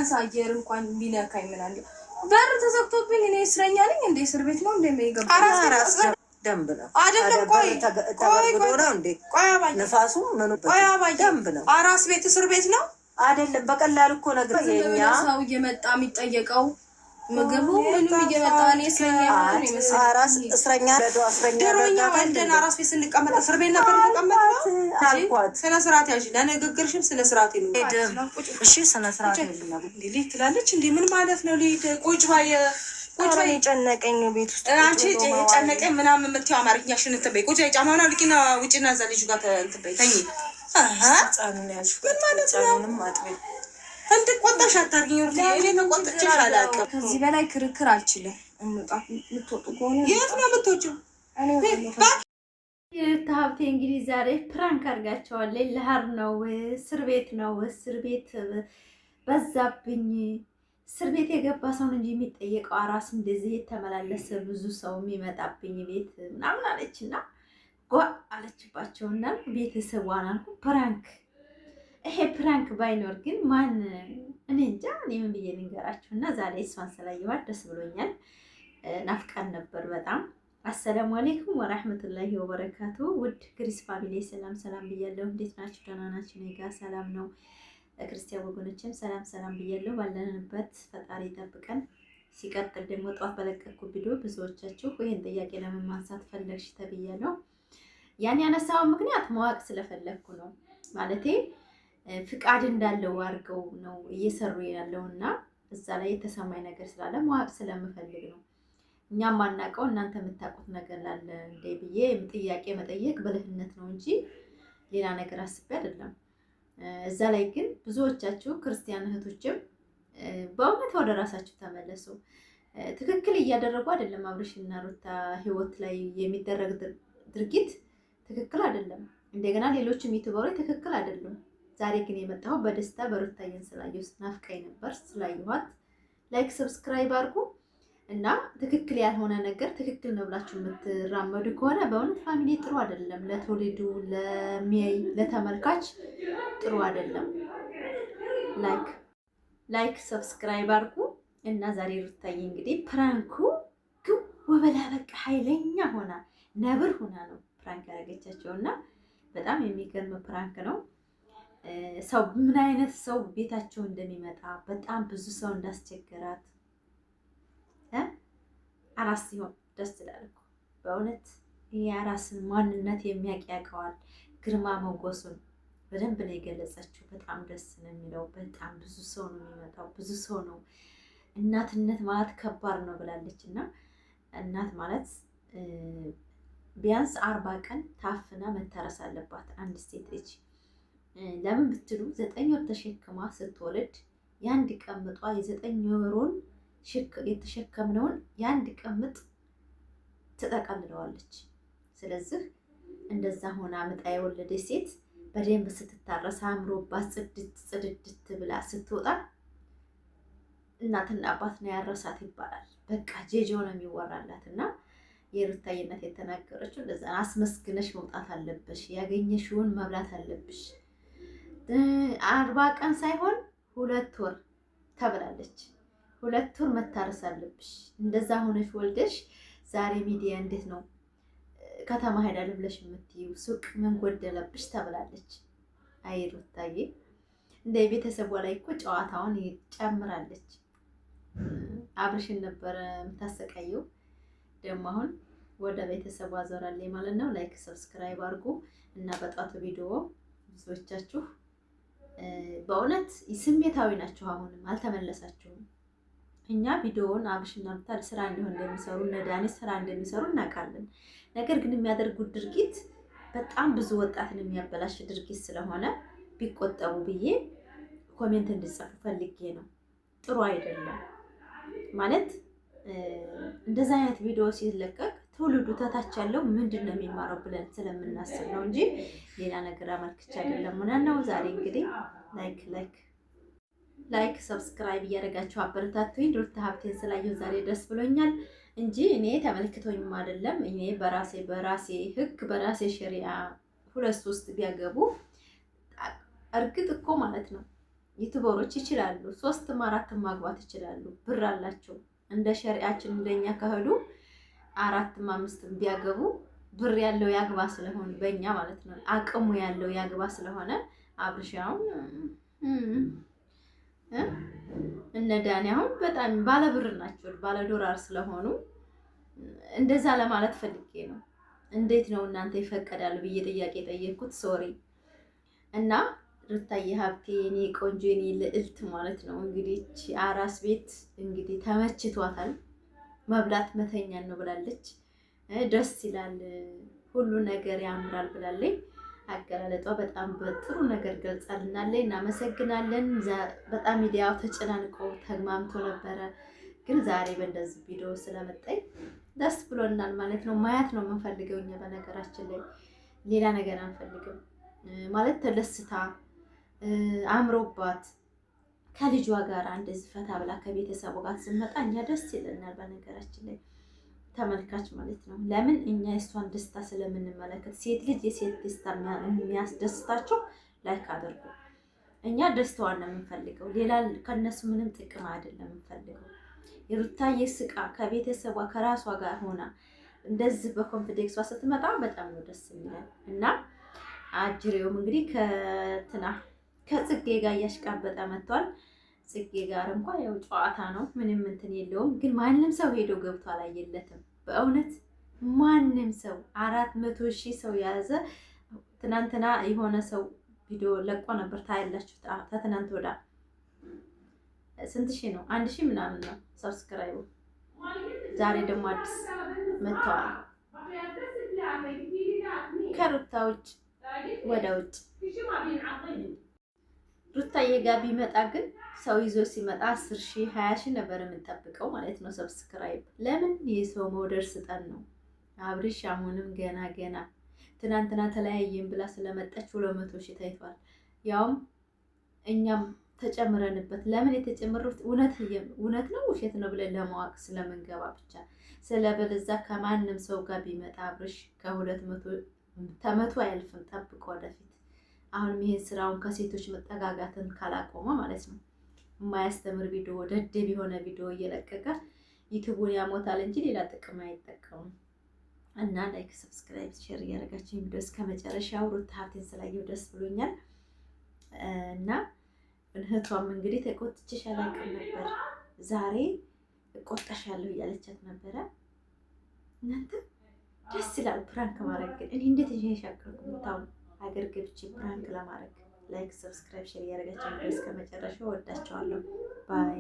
ሳየር እንኳን ቢነካኝ ምን አለ በር ተዘግቶብኝ እኔ እስረኛ ነኝ እንዴ? እስር ቤት ነው እንደሚገባ አራስ ደንብ ነው አይደለም? ቆይ ተገርግዶ ነው እንዴ? ነፋሱ ምኑ ደንብ ነው። አራስ ቤት እስር ቤት ነው አይደለም? በቀላሉ እኮ ነገር የኛ ሰው እየመጣ የሚጠየቀው ምግቡ ምንም እየመጣ እኔ እስረኛ ነኝ መስሎኝ። አራስ እስረኛ ድሮኛ ወንደን አራስ ቤት ስንቀመጥ እስር ቤት ነበር የተቀመጥነው አልኳት። ስነ ስርዓት ያዥ ለንግግርሽም ስነ ስርዓት ይኑር። እሺ ስነ ስርዓት ይኑር። ሊት ትላለች እንዴ? ምን ማለት ነው? ሊት ቁጭ ባይ ቁጭ ባይ ጨነቀኝ ቤት ውስጥ አንቺ ጨነቀኝ ምናምን የምትይው አማርኛሽን እንትን በይ። ቁጭ ጫማውን አልቂና ውጪና እዛ ልጅ ጋር እንትን በይ ተኝ። ጻኑን ያልሽ ምን ማለት ነው? ጻኑንም አጥቤ እንደ ቆጣሽ አታርጊኝ። እኔ ተቆጥቼሽ አላውቅም። ከዚህ በላይ ክርክር አልችልም። የምትወጡ ከሆነ የት ነው የምትወጪው? ሀብቴ እንግዲህ ዛሬ ፕራንክ አድርጋቸዋለች። ለሀር ነው እስር ቤት ነው እስር ቤት በዛብኝ። እስር ቤት የገባ ሰውን እንጂ የሚጠየቀው አራስ እንደዚህ የተመላለሰ ብዙ ሰው የሚመጣብኝ ቤት ምናምን አለችና ጓ አለችባቸውና ቤተሰቧን አልኩ ፕራንክ ይሄ ፕራንክ ባይኖር ግን ማን እኔ እንጃ እኔ ምን ብዬ ልንገራችሁ። እና ዛሬ እሷን ስላየኋት ደስ ብሎኛል። ናፍቃን ነበር በጣም። አሰላሙ አለይኩም ወራህመቱላሂ ወበረካቱ። ውድ ግሪስ ፋሚሊ ሰላም ሰላም ብያለሁ። እንዴት ናችሁ? ደህና ናችሁ? እኔ ጋር ሰላም ነው። ክርስቲያን ወገኖችም ሰላም ሰላም ብያለሁ። ባለንበት ፈጣሪ ይጠብቀን። ሲቀጥል ደግሞ ጠዋት በለቀኩ ቪዲዮ ብዙዎቻችሁ ይሄን ጥያቄ ለምን ማንሳት ፈለግሽ ተብያለሁ። ያን ያነሳው ምክንያት ማወቅ ስለፈለግኩ ነው። ማለቴ ፍቃድ እንዳለው አድርገው ነው እየሰሩ ያለውና እዛ ላይ የተሰማኝ ነገር ስላለ ማወቅ ስለምፈልግ ነው። እኛም ማናውቀው እናንተ የምታውቁት ነገር ላለ እንደ ብዬ ጥያቄ መጠየቅ ብልህነት ነው እንጂ ሌላ ነገር አስቤ አይደለም። እዛ ላይ ግን ብዙዎቻችሁ ክርስቲያን እህቶችም በእውነት ወደ ራሳችሁ ተመለሱ። ትክክል እያደረጉ አይደለም። አብርሽና ሩታ ህይወት ላይ የሚደረግ ድርጊት ትክክል አይደለም። እንደገና ሌሎችም ዩቲዩበሮች ትክክል አይደሉም። ዛሬ ግን የመጣው በደስታ በሩታዬን ስላየሁ ናፍቃኝ ነበር። ስላየኋት ላይክ ሰብስክራይብ አድርጉ እና ትክክል ያልሆነ ነገር ትክክል ነው ብላችሁ የምትራመዱ ከሆነ በእውነት ፋሚሊ ጥሩ አይደለም። ለትውልዱ ለሚያይ ለተመልካች ጥሩ አይደለም። ላይክ ሰብስክራይብ አድርጉ እና ዛሬ ሩታዬ እንግዲህ ፕራንኩ ግው ወበላ በቃ ኃይለኛ ሆና ነብር ሆና ነው ፕራንክ ያደረገቻቸው እና በጣም የሚገርም ፕራንክ ነው። ሰው ምን አይነት ሰው ቤታቸው እንደሚመጣ በጣም ብዙ ሰው እንዳስቸገራት አራስ ሲሆን ደስ ይላል እኮ በእውነት። የአራስን ማንነት የሚያውቅ ያውቀዋል። ግርማ ሞገሱን በደንብ ነው የገለጸችው። በጣም ደስ ነው የሚለው። በጣም ብዙ ሰው ነው የሚመጣው፣ ብዙ ሰው ነው። እናትነት ማለት ከባድ ነው ብላለች እና እናት ማለት ቢያንስ 40 ቀን ታፍና መታረስ አለባት አንድ ሴት ልጅ። ለምን ብትሉ 9 ወር ተሸክማ ስትወልድ የአንድ ቀምጧ የ9 ወሩን የተሸከምነውን የአንድ ቀምጥ ትጠቀልለዋለች። ስለዚህ እንደዛ ሆና ምጣ የወለደች ሴት በደንብ ስትታረስ አምሮባት ጽድት ብላ ስትወጣ እናትና አባት ነው ያረሳት ይባላል። በቃ ጄጆ ነው የሚወራላት እና የሩታዬነት የተናገረችው እንደዛ አስመስግነሽ መውጣት አለብሽ፣ ያገኘሽውን መብላት አለብሽ። 40 ቀን ሳይሆን 2 ወር ተብላለች። 2 ወር መታረስ አለብሽ። እንደዛ ሆነሽ ወልደሽ ዛሬ ሚዲያ እንዴት ነው ከተማ ሄዳለሁ ብለሽ የምትይው? ሱቅ ምን ጎደለብሽ ተብላለች። አይ ሩታዬ እንደ ቤተሰቧ ላይ እኮ ጨዋታውን ጨምራለች። አብርሽን ነበረ የምታሰቃየው። ደግሞ አሁን ወደ ቤተሰቧ ዞራለች ማለት ነው። ላይክ ሰብስክራይብ አድርጉ እና በጧቱ ቪዲዮ ብዙዎቻችሁ በእውነት ስሜታዊ ናችሁ። አሁንም አልተመለሳችሁም። እኛ ቪዲዮውን አብርሽና ሩታ ስራ እንዲሆን እንደሚሰሩ እነ ዳኒ ስራ እንደሚሰሩ እናውቃለን። ነገር ግን የሚያደርጉት ድርጊት በጣም ብዙ ወጣትን የሚያበላሽ ድርጊት ስለሆነ ቢቆጠቡ ብዬ ኮሜንት እንድጽፉ ፈልጌ ነው። ጥሩ አይደለም ማለት እንደዛ አይነት ቪዲዮ ሲለቀቅ ትውልዱ ተታች ያለው ምንድን ነው የሚማረው ብለን ስለምናስብ ነው እንጂ ሌላ ነገር አመልክቻ አይደለም። ሆነ ነው ዛሬ እንግዲህ ላይክ ሰብስክራይብ እያደረጋችሁ አበረታቱኝ። ሩታ ሀብቴን ስላየሁ ዛሬ ደስ ብሎኛል እንጂ እኔ ተመልክቶኝም አይደለም። እኔ በራሴ ህግ በራሴ ሸሪዓ 2-3 ቢያገቡ እርግጥ እኮ ማለት ነው ዩቱበሮች ይችላሉ፣ 3ም 4ም ማግባት ይችላሉ። ብር አላቸው። እንደ ሸሪዓችን እንደኛ ከሄዱ 4ም 5ም ቢያገቡ ብር ያለው ያግባ ስለሆነ በእኛ ማለት ነው አቅሙ ያለው ያግባ ስለሆነ አብርሻው እነ ዳኒ አሁን በጣም ባለ ብር ናቸው፣ ባለ ዶላር ስለሆኑ እንደዛ ለማለት ፈልጌ ነው። እንዴት ነው እናንተ ይፈቀዳል ብዬ ጥያቄ ጠየቅኩት። ሶሪ እና ሩታዬ ሀብቴ እኔ ቆንጆ እኔ ልዕልት ማለት ነው እንግዲህ አራስ ቤት እንግዲህ ተመችቷታል። መብላት መተኛን ነው ብላለች። ደስ ይላል፣ ሁሉ ነገር ያምራል ብላለች። አገላለጧ በጣም በጥሩ ነገር ገልጻልናለች። እናመሰግናለን። በጣም ሚዲያው ተጨናንቆ ተግማምቶ ነበረ፣ ግን ዛሬ በእንደዚህ ቪዲዮ ስለመጣኝ ደስ ብሎናል ማለት ነው። ማየት ነው የምንፈልገው እኛ በነገራችን ላይ ሌላ ነገር አንፈልግም ማለት ተደስታ አምሮባት ከልጇ ጋር እንደዚህ ፈታ ብላ ከቤተሰቡ ጋር ስትመጣ እኛ ደስ ይለናል። በነገራችን ላይ ተመልካች ማለት ነው። ለምን እኛ የእሷን ደስታ ስለምንመለከት፣ ሴት ልጅ የሴት ደስታ የሚያስደስታቸው ላይክ አድርጉ። እኛ ደስታዋን ነው የምንፈልገው፣ ሌላ ከነሱ ምንም ጥቅም አይደለም የምንፈልገው። የሩታዬ ስቃ ከቤተሰቧ ከራሷ ጋር ሆና እንደዚህ በኮንፊደንሷ ስትመጣ በጣም ነው ደስ የሚለን እና አጅሬውም እንግዲህ ከጽጌ ጋር እያሽቃበጠ መጥቷል። ጽጌ ጋር እንኳን ያው ጨዋታ ነው፣ ምንም እንትን የለውም። ግን ማንም ሰው ሄዶ ገብቶ አላየለትም። በእውነት ማንም ሰው 400,000 ሰው የያዘ ትናንትና የሆነ ሰው ቪዲዮ ለቆ ነበር ታያላችሁ። ከትናንት ወዳ ስንት ሺህ ነው? 1000 ምናምን ነው ሰብስክራይቡ። ዛሬ ደግሞ አዲስ መጥተዋል ከሩታ ውጭ ወደ ውጭ። ሩታዬ ጋር ቢመጣ ግን ሰው ይዞ ሲመጣ 10,000 20,000 ነበር የምንጠብቀው ማለት ነው ሰብስክራይብ። ለምን የሰው መውደድ ስጠን ነው። አብርሽ አሁንም ገና ትናንትና ተለያየን ብላ ስለመጣች 200,000 ታይቷል። ያውም እኛም ተጨምረንበት። ለምን የተጨመሩት እውነት ነው ውሸት ነው ብለን ለማወቅ ስለምንገባ ብቻ። ስለበለዛ ከማንም ሰው ጋር ቢመጣ አብርሽ ከ200 አያልፍም። ጠብቆ ወደፊት አሁንም ይሄን ስራውን ከሴቶች መጠጋጋትን ካላቆመ ማለት ነው የማያስተምር ቪዲዮ ደደብ የሆነ ቪዲዮ እየለቀቀ ዩቲዩቡን ያሞታል እንጂ ሌላ ጥቅም አይጠቀሙም። እና ላይክ፣ ሰብስክራይብ፣ ሼር እያደረጋችሁ ቪዲዮ እስከ መጨረሻው ሩታ ሀብቴን ስላየሁ ደስ ብሎኛል። እና እህቷም እንግዲህ ተቆጥቼሽ አላውቅም ነበር ዛሬ እቆጣሻለሁ እያለቻት ነበረ። እናንተ ደስ ይላል ፕራንክ ማድረግ። ግን እኔ እንዴት እየሻከርኩ ምታው ሀገር ገብቼ ፕራንክ ለማድረግ ላይክ፣ ሰብስክራይብ፣ ሼር እያደረጋችሁ እስከ መጨረሻው ወዳቸዋለሁ። ባይ